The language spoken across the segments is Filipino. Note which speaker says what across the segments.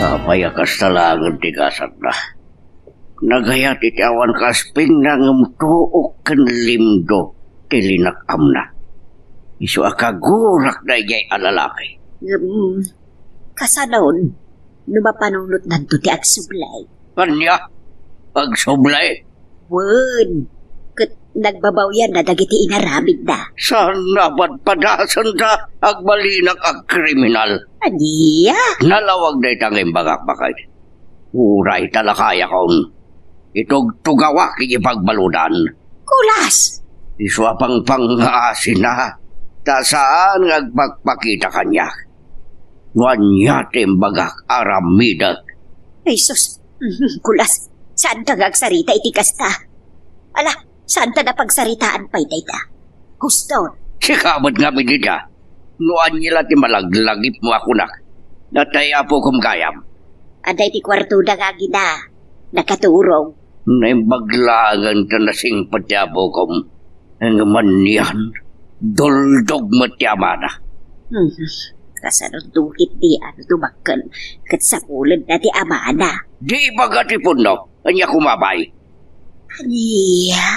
Speaker 1: Kapaya kas talagang tigasat na. Nagayat iti awan kasping na ngamtuok kan limdo tilinakam na. Isu akagurak na iyay alalaki.
Speaker 2: Kasanaon, numapanunot nanto ti agsublay.
Speaker 1: Kanya, agsublay?
Speaker 2: Wen, kat nagbabaw yan na dagiti inaramid na.
Speaker 1: Sana ba't padasan ta agbalinag ag kriminal?
Speaker 2: Aniya?
Speaker 1: Nalawag na itang imbagak-bakay. Uray talakaya kaun. Itog tugawa kikipagbaludan.
Speaker 2: Kulas!
Speaker 1: Iswa pang pangasin na. Ta saan ngagpagpakita kanya? Wanyatim bagak aramidag.
Speaker 2: Ay sus, kulas. Saan ka gagsarita iti kasta? Ala, saan ta napagsaritaan pa'y dayta? Gusto.
Speaker 1: Sikabot nga midita. Nuan nila ti malaglagip mo ako nak. Nataya po kumkayam.
Speaker 2: Aday ti kwarto na nga gina. Nakaturong.
Speaker 1: Naibaglagan ta nasing patyabo kom. Ang manyan. Duldog matyamana.
Speaker 2: Kasanong dukit di ano tumakkan. Kat sa kulad na ti amana.
Speaker 1: Di bagati po no. Anya kumabay.
Speaker 2: Aniya?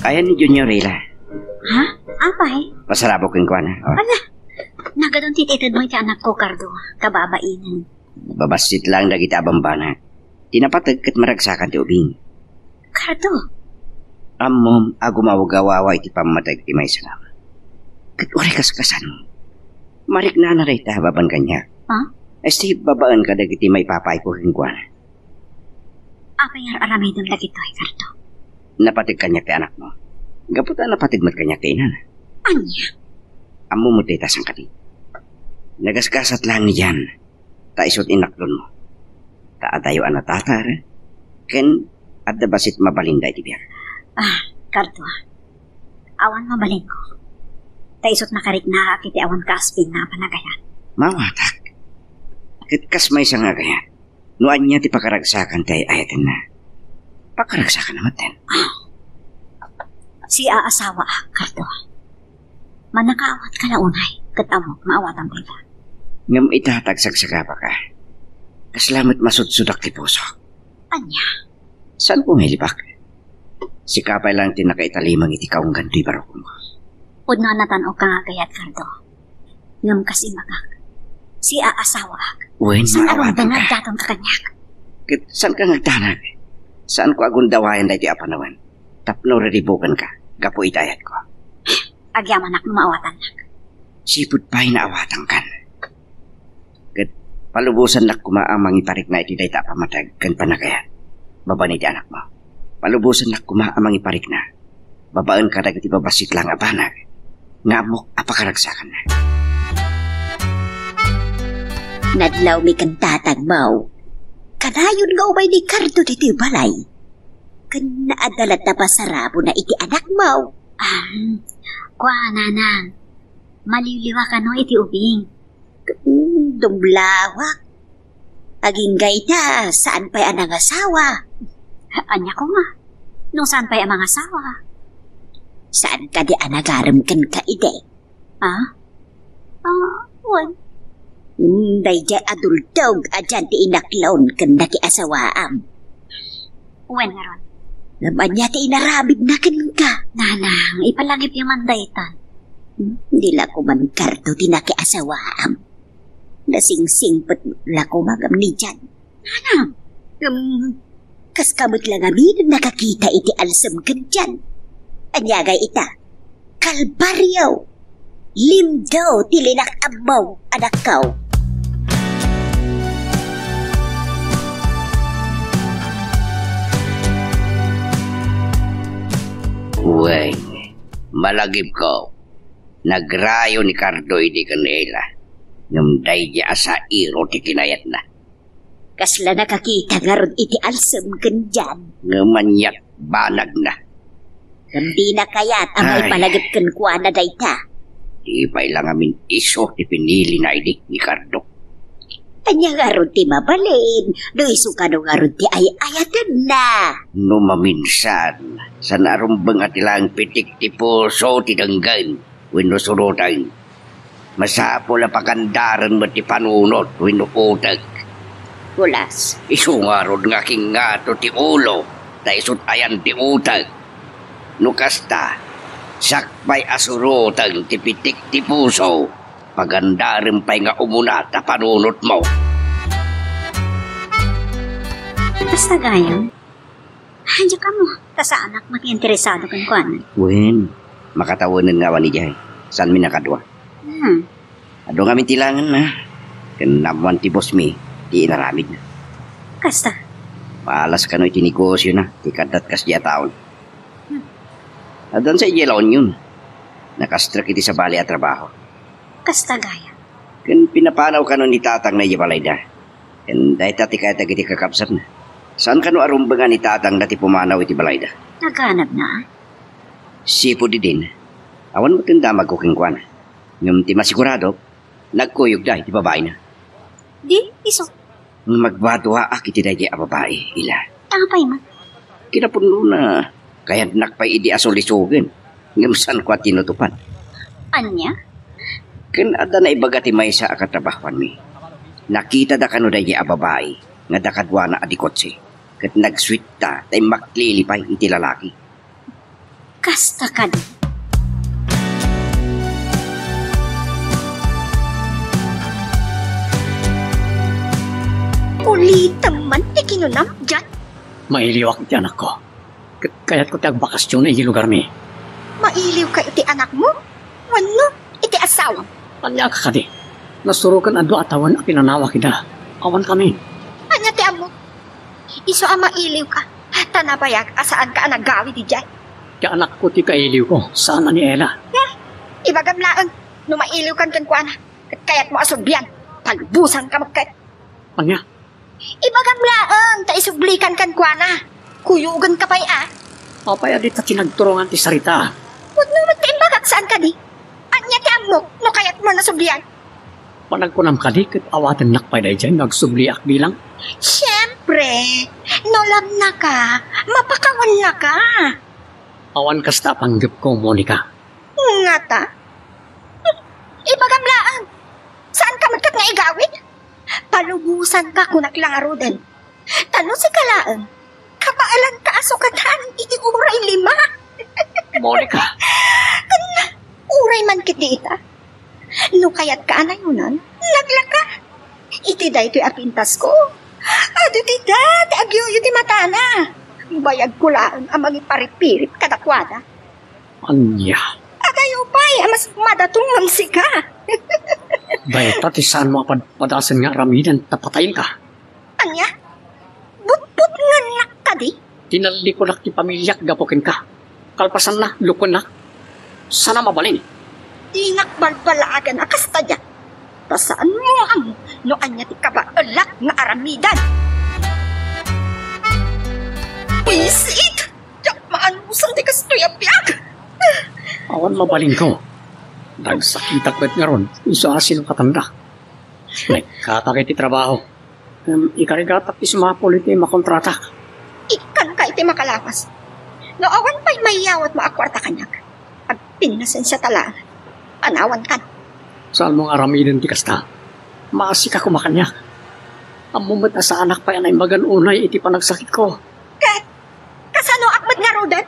Speaker 1: Kaya ni Juniorila.
Speaker 2: Ha? Apay?
Speaker 1: Pasarabo kong kuha na. Oh.
Speaker 2: Ala, nagadong tititid mo iti anak ko, Cardo. Kababainan.
Speaker 1: Babasit lang na kita bambana. Tinapatag kat maragsakan ti ubing.
Speaker 2: Cardo?
Speaker 1: Amom, agumawagawawa iti pamatag ti may salama. Kat uri kaskasan mo. Marik na naray baban kanya.
Speaker 2: Ha?
Speaker 1: Esti babaan ka dagiti may papay ko kingkuan.
Speaker 2: Apay aramidon lagi to, Cardo.
Speaker 1: Napatig kanya ti anak mo. Gaputa napatig mat kanya ti inan.
Speaker 2: Anya?
Speaker 1: Amo mo tita sang kati. Nagaskasat lang niyan. Ta isot inaklon mo. Ta atayo anatatar. Ken adda basit mabalinday ti biyak.
Speaker 2: Cardo. Awan mabalin ko. Ta isot nakarik na kiti awan kaspin na panagayan.
Speaker 1: Mawatak. Kitkas may isang agayan. Nuan niya ti pakaragsakan tayo ayatin na. Pakaragsakan naman din.
Speaker 2: Si aasawa, Cardo. Manakaawat ka na unay. Katamo, maawatan tayo.
Speaker 1: Ngam itatagsagsaka pa ka. Kaslamat masudsudak ti puso.
Speaker 2: Anya?
Speaker 1: Saan po hilibak? Si kapay lang tinakaitalimang iti kaunggan ti baroko mo.
Speaker 2: Udno natanaw ka nga kayat, Cardo. Ngam kasi magak. Si aasawa.
Speaker 1: Wen,
Speaker 2: saan arong
Speaker 1: maawatan
Speaker 2: dangag
Speaker 1: ka.
Speaker 2: datong kakanyak?
Speaker 1: Saan ka ngagtanag? Saan ko agundawayan dahi ti apanawan? Tapno redibukan ka. Gapo itayat ko.
Speaker 2: Agyaman ak maawatan nak.
Speaker 1: Sipud pa'y naawatan kan. Kat palubusan nak kumaamang iparik na iti dahi pamatag kan panagayan. Baban iti anak mo. Palubusan nak kumaamang iparik na. Babaan ka dagiti babasit lang abanag. Nga mo apakaragsakan na.
Speaker 2: Nadlaw mi kan tatagmaw. Kanayon nga umay ni Cardo diti balay. Kan naadalat na pasarabo na iti anak mo. Kwa nanang. Maliliwa ka no iti ubing. Dumblawak. Aging gayta, saan pa'y anang asawa? Anya ko nga. Nung saan pa'y amang asawa? Saan ka di anagaram kan ka ide? Ha? Wan. Dayja adultog adyan ti inaklaon kan nakiasawaam. Wen nga ron? Naman niya ti inarabig na kan ka. Nanang, ipalangip yung mandaytan. Hindi la ko man Cardo ti nakiasawaam. Nasing-singpot la ko magam ni dyan. Nanang, kaskamot lang amin nakakita iti alsam kan dyan. Anyagay ita, Kalbaryo, limdo tilinak amaw anak kaw.
Speaker 1: Uy, malagip ko. Nagrayo ni Cardo iti kanila. Ngam day di asa iro ti kinayat na.
Speaker 2: Kasla nakakita nga ron iti alsam kan dyan.
Speaker 1: Ngamanyak banag na.
Speaker 2: Hindi na kaya't amay palagip kan kuha na dayta.
Speaker 1: Di pa ilang amin iso ti pinili na idik ni Cardo.
Speaker 2: Anya nga ron ti mabalin. Do iso ka no nga ron ti ay-ayatan na.
Speaker 1: No maminsan, Sa narumbang at ilang pitik ti puso ti danggan, wino surutan. Masapo la pakandaran mo ti panunot, wino utag.
Speaker 2: Bulas.
Speaker 1: Isungarod nga king ngato ti ulo, ta isutayan ti utag. Nukasta, sakpay asurutang ti pitik ti puso, pagandaran pa'y nga umuna ta panunot mo.
Speaker 2: Basta gayang. Hanya ka mo. Ta sa anak mag-interesado kan kuan.
Speaker 1: Wen, makatawanan nga wani jay. San mi nakadwa? Ado nga tilangan na. Kanamuan ti boss mi, di inaramid na.
Speaker 2: Kasta.
Speaker 1: Maalas ka no itinegosyo na, ti kadat kas diya taon. Adan sa iyalaon yun. Nakastrak iti sa bali at trabaho.
Speaker 2: Kasta gayang.
Speaker 1: Kan pinapanaw ka no ni tatang na iyabalay da. Kan dahil tati kaya tagiti kakapsat na. Saan ka no arumbangan ni tatang na ti pumanaw iti balay da?
Speaker 2: Naghanap na.
Speaker 1: Sipo di din. Awan mo tindamag ko kingkwan. Ngam ti masigurado, nagkuyog da iti babae na.
Speaker 2: Di, iso.
Speaker 1: Magbaduha iti da a babae, ila.
Speaker 2: Tangapay man.
Speaker 1: Kinapuno na, kaya't nakpay idi asulisugan. Ngam saan ko at tinutupan.
Speaker 2: Anya?
Speaker 1: Kan ada na ibaga ti may sa akatrabahuan mi. Nakita da kano da a babae, nga dakadwa na adikotse. Kat nagsweet ta, tay maklilipay iti lalaki.
Speaker 2: Kasta ka di. Ulitan man, di kinunam dyan.
Speaker 3: Mailiwak iti anak ko. Kaya't ko tagbakasyon na iti lugar mi.
Speaker 2: Mailiw ka iti anak mo? Wano, iti asawa.
Speaker 3: Anya ka kadi. Nasurukan ado atawan a pinanawa kita. Awan kami.
Speaker 2: Anya ti amo? Iso ang mailiw ka. Tanabayag, asaan ka nagawi di dyan?
Speaker 3: Kaya anak ko ti kailiw ko. Saan na ni Ella?
Speaker 2: Ibagamlaan, no mailiw kan kuana. Kaya't mo asubyan. Palubusan ka magkait.
Speaker 3: Anya?
Speaker 2: Ibagamlaan, ta isublikan kan kuana. Kuyugan ka pa'y
Speaker 3: Apay adit ta tinagturongan ti sarita.
Speaker 2: Huwag mo magtaimbagak saan ka di. Anya ti amo, no kaya't mo nasubyan.
Speaker 3: Panagkunam ka di, kat awatan nakpay na dyan, nagsubliak bilang.
Speaker 2: Siyempre, nolam na ka, mapakawan na ka.
Speaker 3: Awan kasta panggap ko, Monica.
Speaker 2: Nga ta? Ibagamlaan, saan ka magkat nga igawin? Palubusan ka kung naklangaro din. Tano si kalaan, kapaalan ka asukatan, iti uray 5.
Speaker 3: Monica!
Speaker 2: Uray man kiti ita. No kayat ka anayunan, naglaka. Iti da ito'y apintas ko. Ado ti dad, agyo iti matana. Bayag ko lang ang mga paripirip kadakwada.
Speaker 3: Anya?
Speaker 2: Agayo pa'y, mas madatong mamsika.
Speaker 3: Dahil pati saan mo padasan nga ramidan, tapatayin ka.
Speaker 2: Anya? But nga nak ka di?
Speaker 3: Tinali ko nak ti pamilyak gapokin ka. Kalpasan na, lukon na. Sana mabalin.
Speaker 2: Di nakbalbalagan akasta dyan. Tasaan mo ang no anya ti kabaalak nga aramidan. Pisit! Diyak maanusan ti kastoy apyag.
Speaker 3: Awan mabalin ko. Nagsakitak bet nga ron, isa asin ang katanda. Nagkatak iti trabaho. Ikarigatak ti sumapol iti makontratak.
Speaker 2: Ikan ka iti makalapas. No awan pa'y mayawat maakwarta kanyak. Pagpinasan siya talaan. Anawan kan.
Speaker 3: Saan mong aramidan ti kasta? Maasik ako makanya. Ang mumat na sa anak pa yan ay maganunay iti panagsakit ko.
Speaker 2: Kasano akmat nga rodan?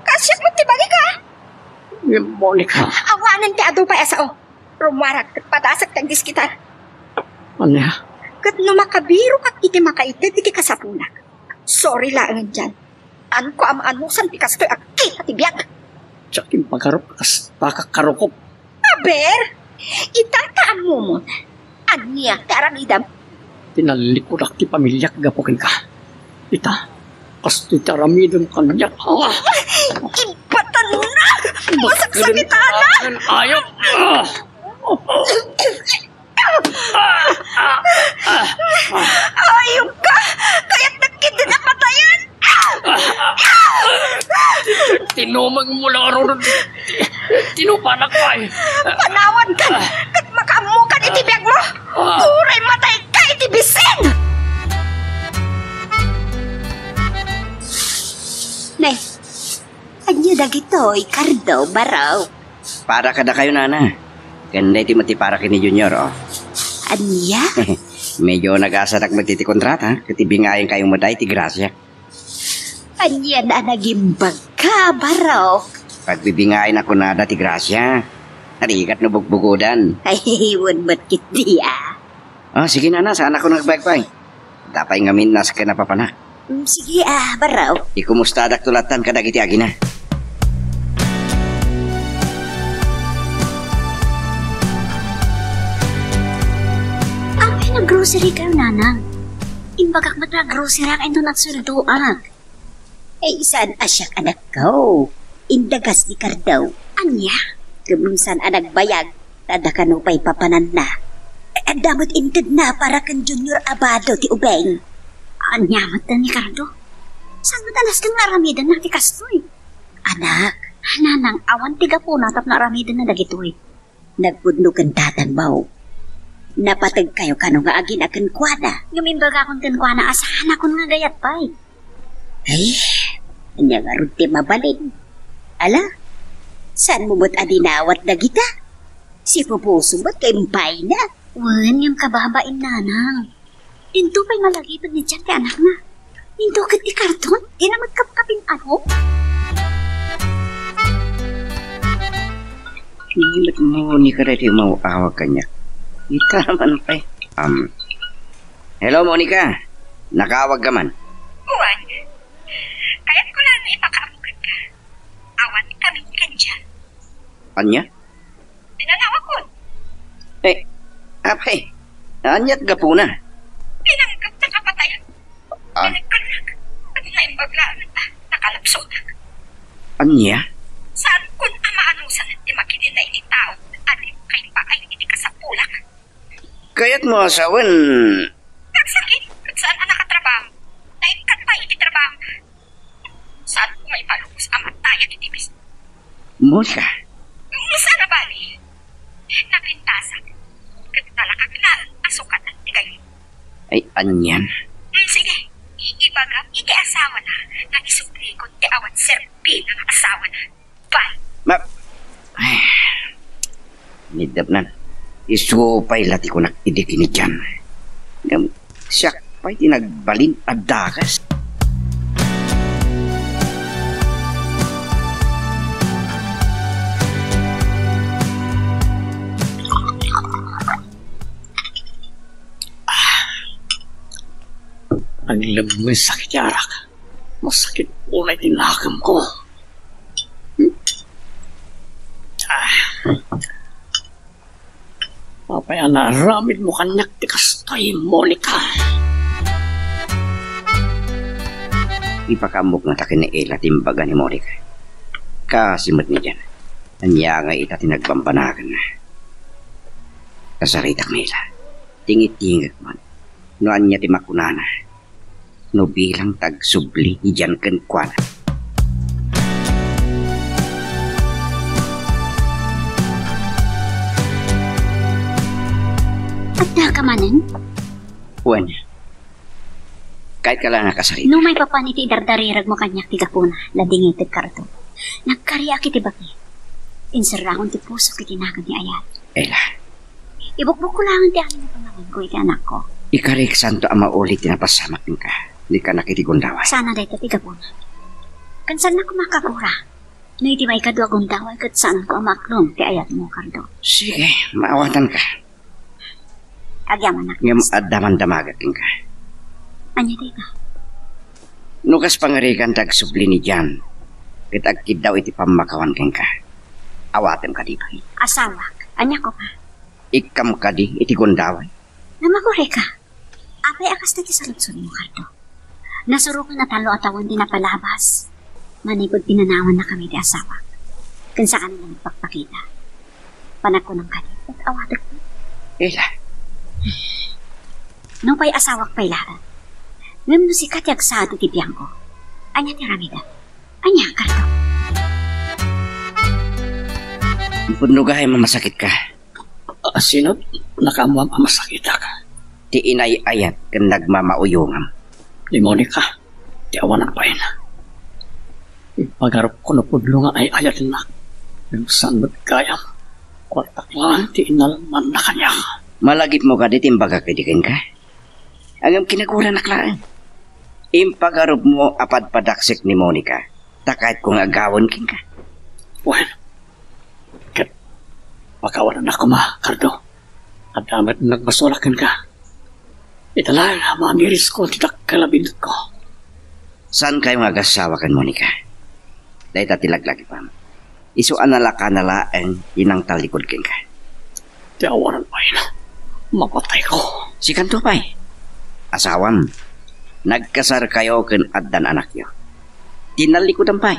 Speaker 2: Kasyak mo ti bagi ka?
Speaker 3: Monica.
Speaker 2: Awanan ti ado pa esao. Rumarak kat patasak tag diskitar.
Speaker 3: Anya?
Speaker 2: Kat no makabiro kak iti makaitid iti kasapunak. Sorry lang dyan. An ko amaanusan ti kastoy akit at ibiyag.
Speaker 3: Tsakin pagkarop kas pakakarokop.
Speaker 2: Aber, itataan mo mo. Anya, ti aramidam.
Speaker 3: Tinalikudak ti pamilyak gapokin ka. Ita, kas ti taramidon kanyak.
Speaker 2: Impatan na! Masaksakitanan!
Speaker 3: Ayaw!
Speaker 2: Ayaw ka! Kaya't nagkita na patayan!
Speaker 3: Tinumag mo lang ron. Tinupanak ko ay.
Speaker 2: Panawan ka! Kat makaamukan itibiyag mo! Uray matay ka itibisin! Nay, niyo dagitoy, Cardo, baraw.
Speaker 1: Para kada kayo, nana. Ganda iti mati para kini Junior, oh.
Speaker 2: Anya?
Speaker 1: Medyo nag-asarak magtitikontrata. Katibingayin kayong maday, ti Gracia.
Speaker 2: Anya na nagimbag ka, baraw.
Speaker 1: Pagbibingayin ako na ti Gracia. Harikat na bugbugodan.
Speaker 2: Ay, hiwan ba't kiti, ah?
Speaker 1: Oh, sige, nana. Saan ako nagbagpay? Tapay ngamin nas ka napapana.
Speaker 2: Sige, baraw.
Speaker 1: Ikumustadak tulatan kadagiti agina.
Speaker 2: Nag-grocery kayo, nanang. Imbagak mat nag-grocery ang ito nagsulduag. Ay, saan asyak anak ko? Indagas ni Cardaw. Anya? Kumunsan anak bayag. Tada ka no pa'y papanan na. Damot inted na para kan Junior Abado ti Ubeng. Anya mat ni Cardo? Saan matalas kang naramidan na ti Kastoy? Anak, nanang awan tiga po natap naramidan na dagitoy. Nagpudno kan tatanbaw. Napatag kayo kano nga agin akan kuwana. Gumimbaga akong kuwana asahan akong nga gayat pa'y.
Speaker 1: Ay,
Speaker 2: anya nga rin ti mabalin. Ala, saan mo ba't adinawat na kita? Si Pupuso ba't kay mpay na? Wan, yung kababain nanang. Into pa'y malagipad ni Tiyan ti anak na. Into kat ti karton, di na magkapkapin ano?
Speaker 1: Nilat mo ni Karedi mauawag kanya. Ita naman pa eh. Hello, Monica. Nakawag ka man.
Speaker 4: Juan, kaya't ko lang ipakaamukan ka. Awan kami ka dyan.
Speaker 1: Anya?
Speaker 4: Pinanawag ko.
Speaker 1: Apay. Anyat ka po na.
Speaker 4: Pinanggap na kapatayan. Pinagkalag. At naimbaglaan na nakalapso na.
Speaker 1: Anya?
Speaker 4: Saan kun amaanusan at di makinin na initao at kay pa ay hindi ka sa pulak.
Speaker 1: Kaya't mo asawan.
Speaker 4: Nagsakit kung saan ang nakatrabaho. Naikat pa hindi trabaho. Saan ko may palubos ang mataya ni Tibis?
Speaker 1: Monica.
Speaker 4: Sana bali. Napintasak. Katalakak na asukat at tigayon.
Speaker 1: Ay, anyan.
Speaker 4: Sige. Iibaga, hindi asawa na. Nagisupli ko ti awat serpi ng asawa na. Bye.
Speaker 1: Ay. Nidap na. Isupay lati ko nakidikini dyan. Siya pa'y tinagbalin at dagas.
Speaker 3: Ang lamang sakit yarak. Masakit po na tinakam ko. Papaya na ramid mo kanyak ti Kastoy, Monica.
Speaker 1: Ipakamok na takin ni Ela timbaga ni Monica. Kasimot ni dyan. Anya nga ita tinagbambanagan na. Kasaritak Mela. Tingit-tingit man. No anya timakunana. No bilang tagsubli ni dyan kenkwana.
Speaker 2: At nakamanan?
Speaker 1: Uwan. Kahit ka lang nakasarita.
Speaker 2: No may papaniti dardarirag mo kanyak ti kapuna, ladingitid karto. Nagkariya kiti baki. Insarahon ti puso kiti nagan ni Ayat.
Speaker 1: Ela.
Speaker 2: Ibukbuk ko lang ti amin na pangalan ko iti anak ko.
Speaker 1: Ikarik santo ama ulit tinapasamak ka. Di ka nakitigundaway.
Speaker 2: Sana dahi ti kapuna. Kansan na kumakapura. No iti may kadwa gundaway kat saan ko amaklong ti Ayat mo kardo.
Speaker 1: Sige, maawatan ka.
Speaker 2: Agyaman na.
Speaker 1: Ngam adaman damagating ka.
Speaker 2: Anya di ka?
Speaker 1: Nukas pangarikan tagsubli ni Jan. Kitagkid daw iti pamakawan keng ka. Awatem ka di ba?
Speaker 2: Asawak. Anya ko pa.
Speaker 1: Ikam ka di iti gundaway.
Speaker 2: Namakure ka. Apay akas na ti saludsod mo kardo. Nasuro ko na talo at awan din na palabas. Manipod pinanawan na kami di asawak. Kansa ka na nagpagpakita. Panak ko ng kalit at awatek ko.
Speaker 1: Ela.
Speaker 2: Nung pa'y asawak pa'y lahat. Ngam no si Katyag sa ato tibiyang ko. Anya ti Ramida. Anya, karto.
Speaker 1: Punugay mamasakit ka.
Speaker 3: Sino? Nakamuam masakit ka.
Speaker 1: Ti inay ayat kan nagmamauyungam.
Speaker 3: Ni Monica. Di awan ang pain. Ipagarap ko na pudlo nga ay ayat na. Yung saan magkayam. Kwartak lang, ti inalman na kanya.
Speaker 1: Malagip mo ka dit, imbaga kadikin ka. Agam kinagura na klaan. Impagarup mo apad padaksik ni Monica. Takait kung agawon king ka.
Speaker 3: Well, kat pakawalan ako Cardo. At damat nagmasulakan ka. Itala, mamiris ko, titak kalabindot ko.
Speaker 1: Saan kayo mag-asawa kan, Monica? Dahil tatilaglagi pa. Isuan nala ka nala ang inang talikod king ka.
Speaker 3: Tiawaran pa yun. Mapatay ko.
Speaker 1: Si Kanto pa asawam. Nagkasar kayo kan addan anak yo. Tinalikodan pa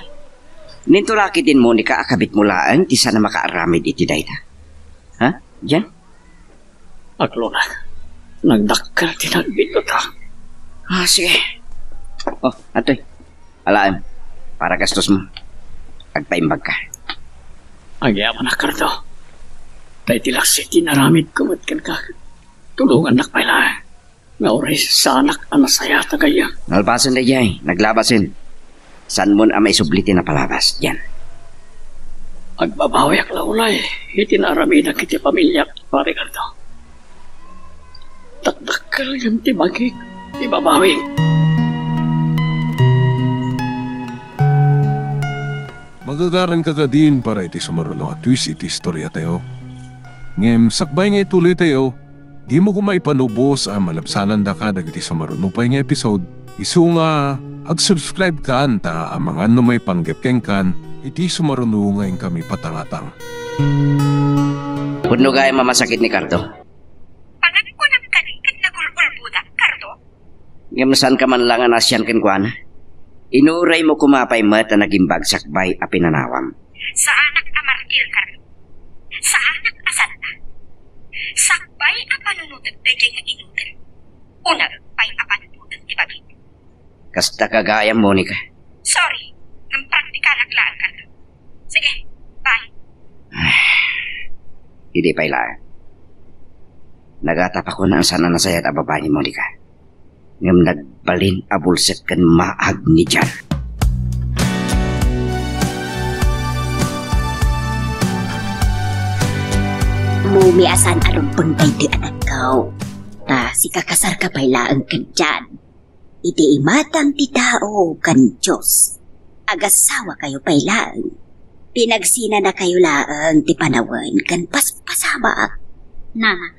Speaker 1: Ninto laki din, Monica, akabit mo laan, di sana makaaramid iti dayta. Ha? Diyan?
Speaker 3: Aglo na. Nagdakkel tinagbindot ha.
Speaker 1: Sige. Oh, atoy. Alaan, para gastos mo. Agpaimbag ka.
Speaker 3: Agyaman na, Cardo. Dahil tilaksit tinaramid kumatkan ka. Tulungan na kaila. Nga oray sa anak anasaya tagaya.
Speaker 1: Nalbasan na jay, naglabasin. San mo na may sublitin na palabas, diyan.
Speaker 3: Agbabawi ak laulay. Itinaramid ang kiti pamilya, pare Cardo. Takdakkel yung tibagig. Ibabawi.
Speaker 5: Magagaran ka din para iti sumarulo at twist iti istorya tayo. Ngem, sakbay nga ituloy tayo, di mo kumaipanubos ang malabsanan da ka dagiti sumarulo pa nga episode. Isu nga, ag-subscribe ka anta ang mga may panggapkeng kan, iti sumarulo ngayon kami patangatang.
Speaker 1: Puno gaya mamasakit ni Cardo.
Speaker 4: Panagkunang kanikit na gulgulbuda, Cardo.
Speaker 1: Ngam saan ka man lang anasyan kenkwana? Inuray mo kumapay mat na naging bagsak bay a pinanawam.
Speaker 4: Sa anak amarkil, Cardo. Sa anak asanta. Sakbay a panunutag tayo nga inutan. Unag pay a panunutag ibagin.
Speaker 1: Kasta kagayam, Monica.
Speaker 4: Sorry, ng praktikal aklaan, Cardo. Sige, bye.
Speaker 1: Hindi pa ilaan. Nagatap ako na ang sana nasayat a babae ni Monica. Ngam nagbalin abulset kan maag ni Jan.
Speaker 2: Mumiasan along pangtay di anak kau. Ta si kakasar ka pailaan kan dyan. Iti imatang ti tao kan Diyos. Agasawa kayo pailaan. Pinagsina na kayo laang ti panawan kan paspasama. Nana.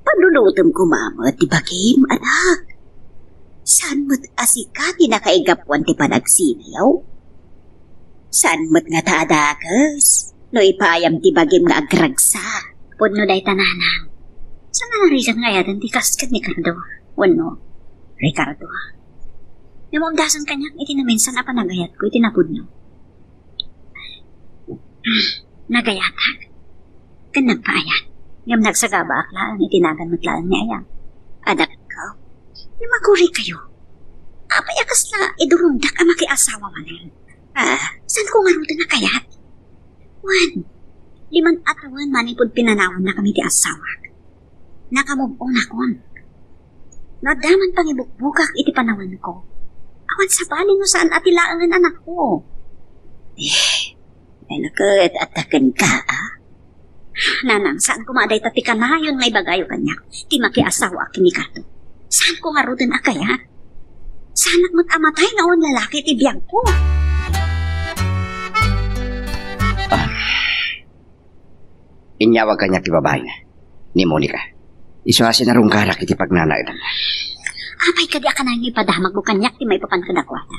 Speaker 2: Panulutom ko mama ti bagim anak. Saan mo't asikati na kaigapwan ti panagsinayaw? Saan mo't nga taadakas? No ipayam ti bagim nga agragsa. Puno day tananang. Saan na narisan nga yatan ti kaskat ni Cardo? Wano? Ricardo. Namagdasan kanyang itinaminsan na panagayat ko itinapudno. Nagayatan. Kanang paayan. Ngam nagsagaba aklaan itinagan matlaan ni Ayang. Anak ko, maguri kayo. Apay akas na idurundak ang makiasawa manin. Saan ko nga ruto na kayat? 1. 5 atawan manipod pinanawan na kami ti asawa. Nakamubong na kon. Nadaman pang ibukbukak iti panawan ko. Awan sa balin mo saan atilaangan anak ko. Nakit atakan ka, Nanang, saan ko maaday tati ka na yun may bagayo kanya? Ti makiasawa akin ni Kato. Saan ko nga rutin akaya? Saan mo't amatay na on lalaki ti biyang ko?
Speaker 1: Inyawag kanya ti babae na, ni Monica. Isuhasin na rong karak iti pagnanaidan.
Speaker 2: Apay ka di ka na yung ipadamag mo kanyak ti may papankadakwata.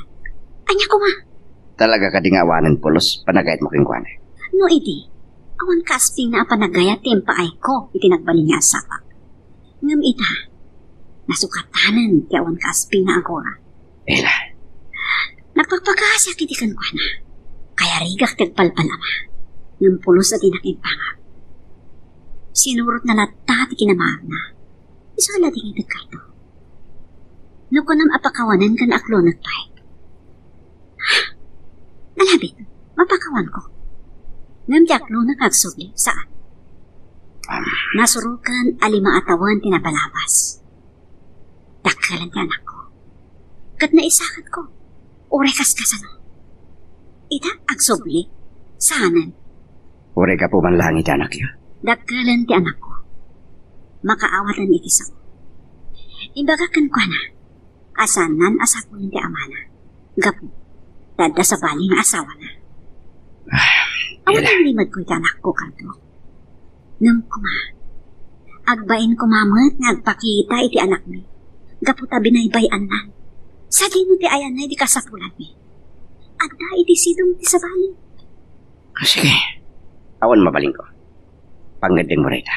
Speaker 2: Anya ko ma.
Speaker 1: Talaga ka di nga awanan pulos, panagayat mo kingkwana.
Speaker 2: No, idi. Awan kasping na panagayat ti impaay ko iti nagbali niya asapak. Ngam ita, nasukatanan ti awan kasping na agora.
Speaker 1: Ela.
Speaker 2: Nagpagpagkasya kiti kankwana. Kaya rigak tagpalpalama. Ngam pulos at inakimpangap. Sinurot na lata ti kinamahal na. Isa ka natin itagkarto. No ko nam apakawanan kan aklo nagpay. Nalabit, mapakawan ko. Ngam di aklo nakagsubli, saan? Nasurukan alima atawan tinapalabas. Dakalan ti anak ko. Kat naisakat ko. Ure kas-kasan. Ita, agsubli. Sanan.
Speaker 1: Ure ka po man lang iti anak yun.
Speaker 2: Dagkalan ti anak ko. Makaawatan iti sa ko. Imbagakan ko na. Asanan asapon ti amana. Gapo. Dada sa bali nga asawa na. Awan ang limad ko iti anak ko kanto. Nung kuma. Agbain ko mamat nga agpakita iti anak mi. Gapo ta binaybayan na. Sa dino ti ayan na iti kasapulan mi. Adda iti sidong ti sa bali.
Speaker 1: Sige. Awan mabaling ko. Pangadeng mo rin ta.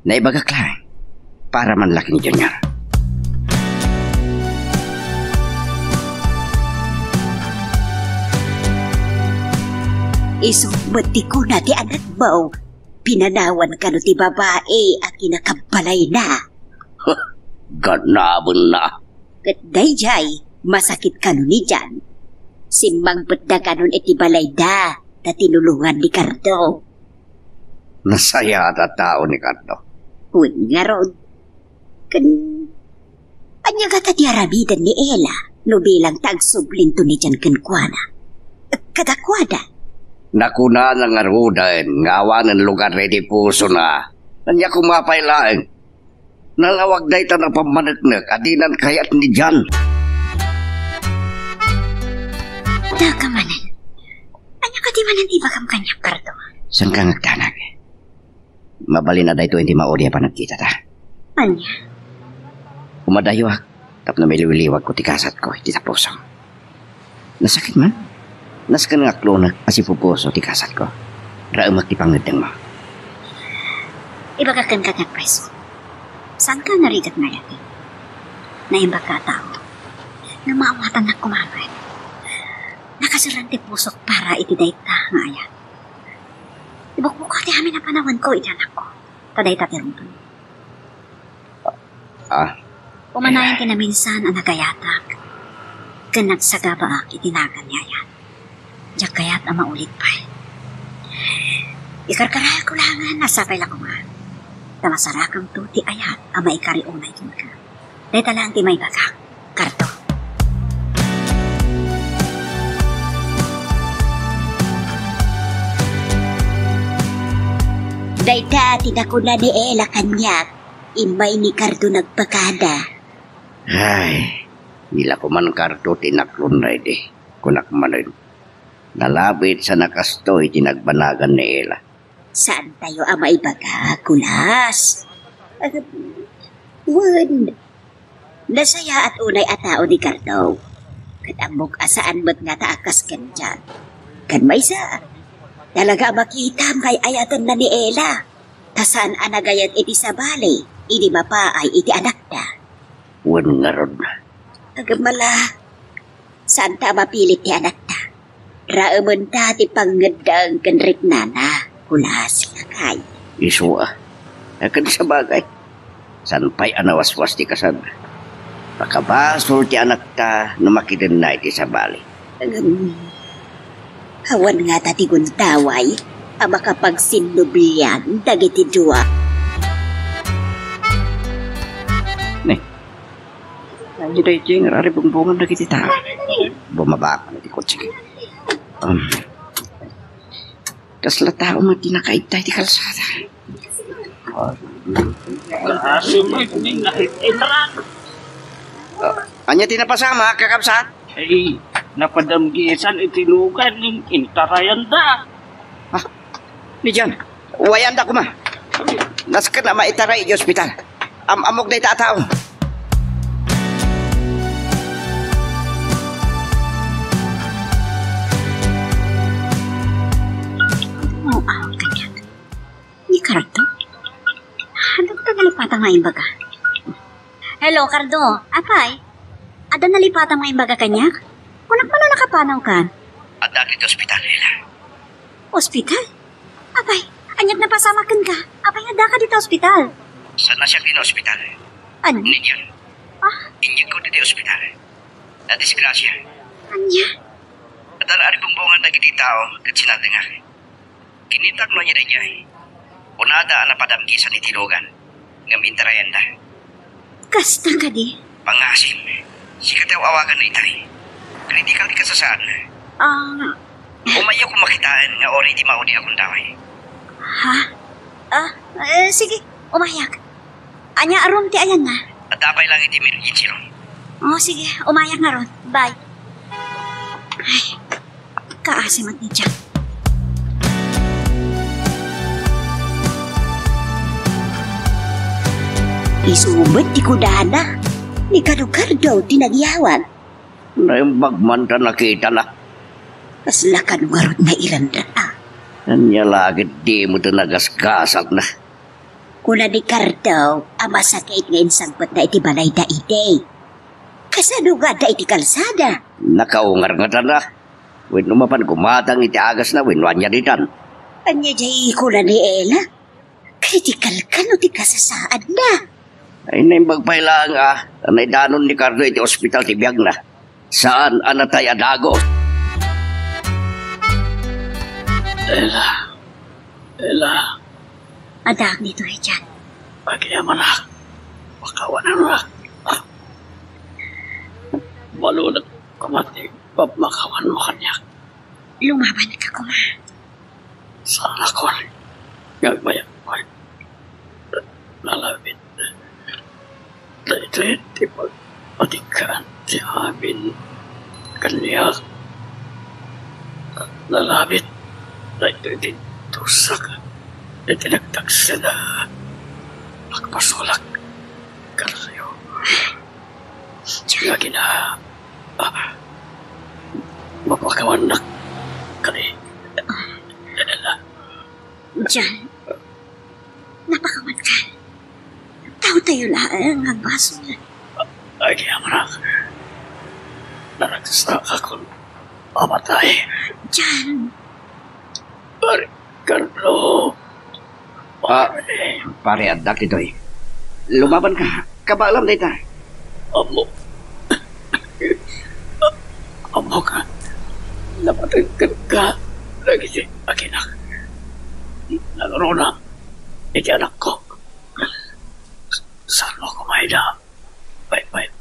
Speaker 1: Naibagak lang. Para man laki ni Junior.
Speaker 2: Isumbati ko na ti anak mo. Pinanawan ka no ti babae at kinakabalay na.
Speaker 1: Ganabon na.
Speaker 2: Kat dayjay, masakit ka no ni Jan. Simbang putda ka nun iti balay da, na tinulungan ni Cardo.
Speaker 1: Nasaya at tao ni Cardo.
Speaker 2: Hun nga ron. Anya gata di arabidan ni Ella, no bilang tagsubling to ni Jan kankwana. Kadakwada.
Speaker 1: Nakuna ng arudan, ngawa ng lugar ready puso na. Nanya kumapailaeng. Nalawag na ito na pamanagnak, adinan kayat ni Jan.
Speaker 2: Dagamanan. Anya ka di manan iba kam kanya, Cardo?
Speaker 1: Saan ka nagtanag? Mabali na dahito hindi mauli pa nagkita ta.
Speaker 2: Anya?
Speaker 1: Umadayo tap na may liwiliwag ko tikasat ko, iti sa puso. Nasakit man? Naskan nga klona kasi pupuso tikasat ko. Raumak ti pangadang mo.
Speaker 2: Ibagakan ka niya, preso. Saan ka narigat na yati? Naimbag ka tao. Na maawatan na kumamay. Nakasarang ti pusok para itidayta nga ayan. Ibag mo ka ti amin na panawan ko, itanak ko. Tadayta ti runtun. Umanayan ti na minsan ang nagayatak. Kanag sa gabaak itinagan niya yan. Diyak kaya't ang maulit pa. Ikarkaraya ko langan, nasapay lang ko nga. Tamasarakang to ti ayat, ang maikariunay yun ka. Dahil talaan ti may bagak, Cardo. Dahil dati na ko na ni Ella kanyak, imay ni Cardo nagpakada.
Speaker 1: Ay, nila ko man Cardo tinaklon na edi. Kunak man rin. Nalabit sa nakastoy tinagbanagan ni Ella.
Speaker 2: Saan tayo ang maibaga, kulas? Wan. Nasaya at unay atao ni Cardo. Katambok asaan mo't nga taakas kan dyan. Kan may sa. Talaga makita kay ayatan na ni Ella. Tasan anagayat iti sa bali. Ini mapaay iti anak na.
Speaker 1: Wan nga ron.
Speaker 2: Agamala. Saan ta mapilit ti anak na? Raaman ta ti pangadang kanrik nana. Kulas kakay.
Speaker 1: Isu akan sa bagay. Sanpay anawaswas ti kasad. Pakabasol ti anak ta numakiden na iti sa bali.
Speaker 2: Hawan nga tati guntaway. Ang makapagsinublian dagiti duwa.
Speaker 1: Hindi tayo ching, raribungbungan na kita tao. Bumaba ka na di kotse. Kasla tao mo tinakait tayo di kalsada. Anya tinapasama, kakapsat?
Speaker 6: Ay, napadamgisan itilugan ng intarayan da.
Speaker 1: Ni Jan, wayanda ko ma. Naskan na maitaray di ospital. Amok na itatao.
Speaker 2: Ahon ka niya. Ni Cardo? Ano ka nalipatan nga imbaga? Hello, Cardo. Apay? Ada nalipatan nga imbaga kanyak? Kunak mo na nakapanaw kan?
Speaker 1: Ada kita ospital nila.
Speaker 2: Ospital? Apay, anyag na pasamakan ka. Apay, ada ka dito ospital.
Speaker 1: Sana siya kina-ospital?
Speaker 2: Ano?
Speaker 1: Ni Jan. Inyag ko dito ospital. Na-disgrasya.
Speaker 2: Anya?
Speaker 1: At ari bumbungan na giti tao kat sinadengar. Kinitak no niya na niya. Unada na padamgisan ni Tilogan. Ngamin tarayanda.
Speaker 2: Kasta ka di?
Speaker 1: Pangasim. Si kataw awagan na itay. Critical di ka sa saan. Umayaw ko makitaan nga already mauni akong damay.
Speaker 2: Ha? Sige, umayak. Anya aron ti ayan na.
Speaker 1: At abay lang iti emergency ron.
Speaker 2: Sige, umayak na ron. Bye. Ay, kaasimat ni Jack. Isubad ti kudana. Ni kadukar daw tinagyawan.
Speaker 1: Naimbagman ka nakita na.
Speaker 2: Kasla ka nungarot na iranda na.
Speaker 1: Anya lagit di mo ito nagasgasag na.
Speaker 2: Kuna ni Cardo, ama sakit ngayon sangkot na iti balay da ide. Kasano nga da iti kalsada?
Speaker 1: Nakaungar nga ta na. Win umapan kumatang iti agas na winwan niya ditan.
Speaker 2: Anya jay kuna ni Ella? Critical ka no ti kasasaad na.
Speaker 1: Ay naimbagpailang anay danon ni Cardo iti ospital ti biyag na. Saan anatay adago?
Speaker 3: Ella.
Speaker 2: Adak nito dyan.
Speaker 3: Pagyaman na. Makawanan na. Malunod kumati. Makawan mo kanya.
Speaker 2: Lumaban ka kuma.
Speaker 3: Sana ko. Gagbayan ko. Lalapit. Ito tipag patikan si Abin kanya. Lalapit. Ito dito sa itinagtagsa na magpasulak ka sa'yo. Lagi na mapakawan na kani.
Speaker 2: Diyan, napakawan ka. Tao tayo lang ang baso na.
Speaker 3: Ay, kaya manak. Naragsak akong amatay.
Speaker 2: Diyan.
Speaker 3: Pare, Carlo.
Speaker 1: Pare adak ito eh. Lumaban ka. Kabalam na ita.
Speaker 3: Amo ka. Napatagkan ka. Lagi si Akinak. Nalaro na. Iti anak ko. Saan mo kumain na? Bye-bye.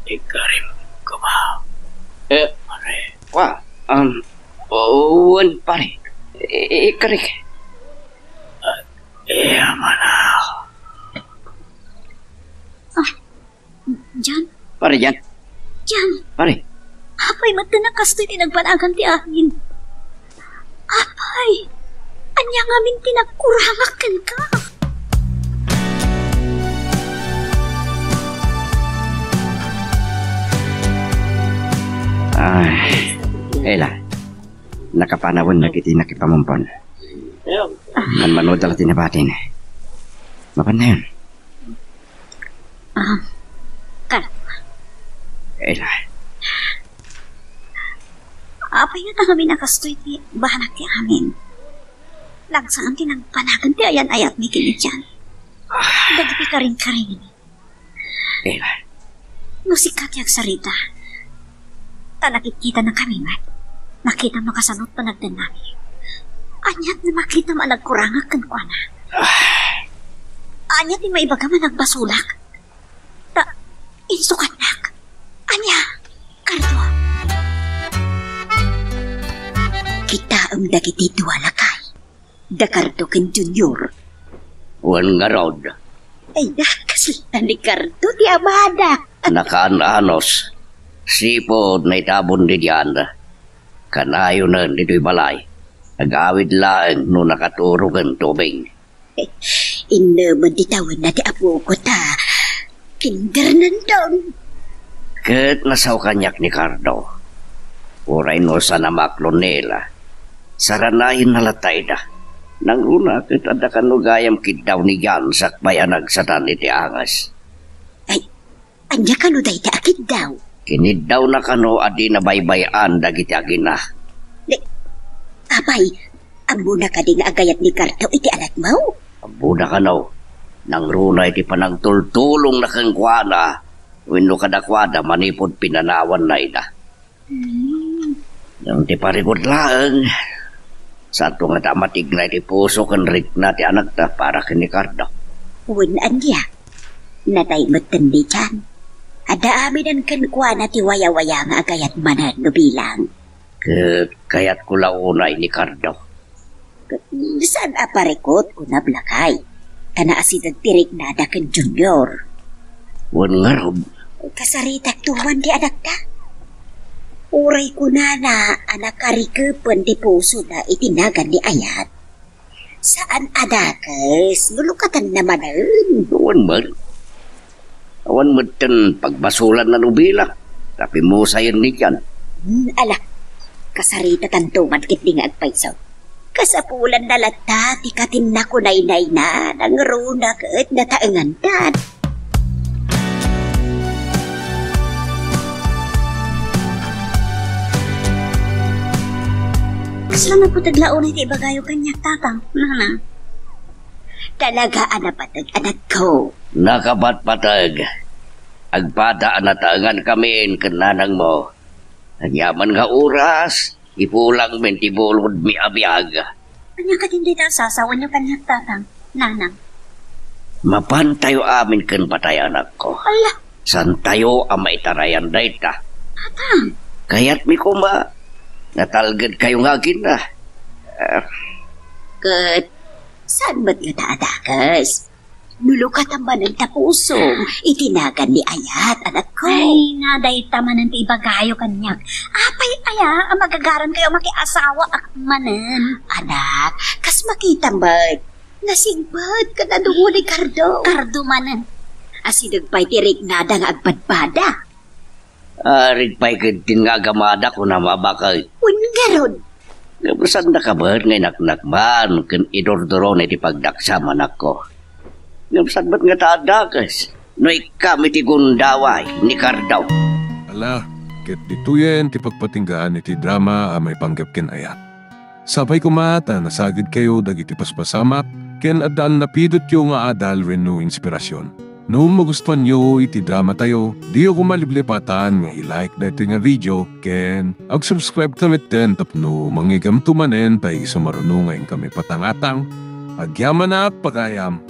Speaker 3: Ikarim kumain. Pare.
Speaker 1: Wan pare. Ikarik.
Speaker 3: Mana.
Speaker 2: Diyan.
Speaker 1: Pare dyan.
Speaker 2: Diyan.
Speaker 1: Pare.
Speaker 2: Apay, magtanakastoy tinagpanagan ti akin. Apay, anya nga min tinagkurangakan ka.
Speaker 1: Ela. Nakapanawon na kiti nakipamumpon. Kan manood dala tinabatin. Mapan na yun. Ela.
Speaker 2: Apay nga kami nakastoy ti bahanak ti amin. Lagsaan tinagpanagan ti ayan ayat mi kini dyan. Dagiti karing-karing.
Speaker 1: Ela.
Speaker 2: Musikat yak sarita. Tanakit-kita na kami man. Makita makasanot pa nagdanami. Anyat na makita managkurangak kan kwa na. Anyat ni maibaga man nagbasulak. Insukat nak. Anya, Cardo. Kita ang dagiti dua lakay. Da Cardo ken Junior.
Speaker 1: Wan nga raod.
Speaker 2: Ay da, kaslitan ni Cardo di amada.
Speaker 1: Nakaanos. Sipod na itabon di diyan. Kanayo na dito'y balay. Nag-awid lang no nakaturog ang tubig.
Speaker 2: Inaman ditawin na di apo ko ta. Kinder nandun.
Speaker 1: Kat nasaw kanyak ni Cardo. Uray no sa namaklon nila. Saranayin nalatay na. Nang una kat adakan no gayam kidaw ni Jan sakbayanag sa taniti angas.
Speaker 2: Ay, anya ka no day taakid daw.
Speaker 1: Kinidaw na kano adi na baybayan dagiti agina.
Speaker 2: Apay, ambo na ka din agayat ni Cardo iti alat mo?
Speaker 1: Ambo na kano. Nang runa iti panang tultulong na kang kuwana. Wino kadakwada manipod pinanawan na ida. Yung ti parigod lang. Sa ito nga tamatig na iti puso kan rik na ti anak na para kini Cardo.
Speaker 2: Uwan anya. Nataymutan di dyan. Ada amin ang kankwa na tiwaya-waya nga agayat manan no bilang.
Speaker 1: Kaya't ko launay ni Cardo.
Speaker 2: Saan aparikot ko na blakay? Kana asidad tirik na dakan junior.
Speaker 1: Wan nga Rob.
Speaker 2: Kasaritak tuwan di anak ta. Uray ko na anak karikepan di puso na itinagan ni Ayat. Saan adakas? Lulukatan naman nun.
Speaker 1: Awan mo tan pagbasulan na nubila. Tapi mo sayan ni yan.
Speaker 2: Ala, kasarita tantuman kit di nga agpaisaw. Kasapulan na lata, tikatin na ko nainay na, nang runa ka't nataangan tan. Kasama po taglaon iti ibagayo kanyak tatang, nana. Talaga anapatag anak ko.
Speaker 1: Nakabatpatag. Agpada anataangan kami kananang mo. Nagyaman nga oras, ipulang mentibulod mi abiyag.
Speaker 2: Anya ka din dito sasawan niyo kanyak tatang, nanang.
Speaker 1: Mapantayo amin kan patay anak ko.
Speaker 2: Ala,
Speaker 1: San tayo ang maitarayan dayta.
Speaker 2: tatang.
Speaker 1: Kaya't mi ko natalgad kayo nga na.
Speaker 2: Kat, saan ba't nga taadakas? Nulukat ang banang tapusong, itinagan ni Ayat, anak ko.
Speaker 7: Ay, naday taman ng ibagayo kanyak. Apay aya, ang magagaran kayo makiasawa akmanan.
Speaker 2: Anak, kas makita ba't? Nasingbad ka na doon ni Cardo.
Speaker 7: Kardo manan.
Speaker 2: Asidag pa'y tirik nada nga agpadpada.
Speaker 1: Arig pa'y kadin nga gamada ko na mabakal.
Speaker 2: Ungarod.
Speaker 1: Gabasan na ka ba ngay naknakman kan idordoro na di pagdaksama ko. Gabasan ba't nga taadakas? No ikami ti gundaway ni Cardaw.
Speaker 5: Ala, ket dituyen ti pagpatinggaan iti drama a may panggap ken Ayat. Sabay kumata nasagid kayo dagiti paspasamak ken adal napidot yo nga adal renno inspirasyon. No magustuhan nyo iti drama tayo, di ako maliblipatan nga i-like dito nga video ken ag-subscribe tamit din tapno mangigam tumanen tayo sumarunungan kami patangatang agyaman na pagayam.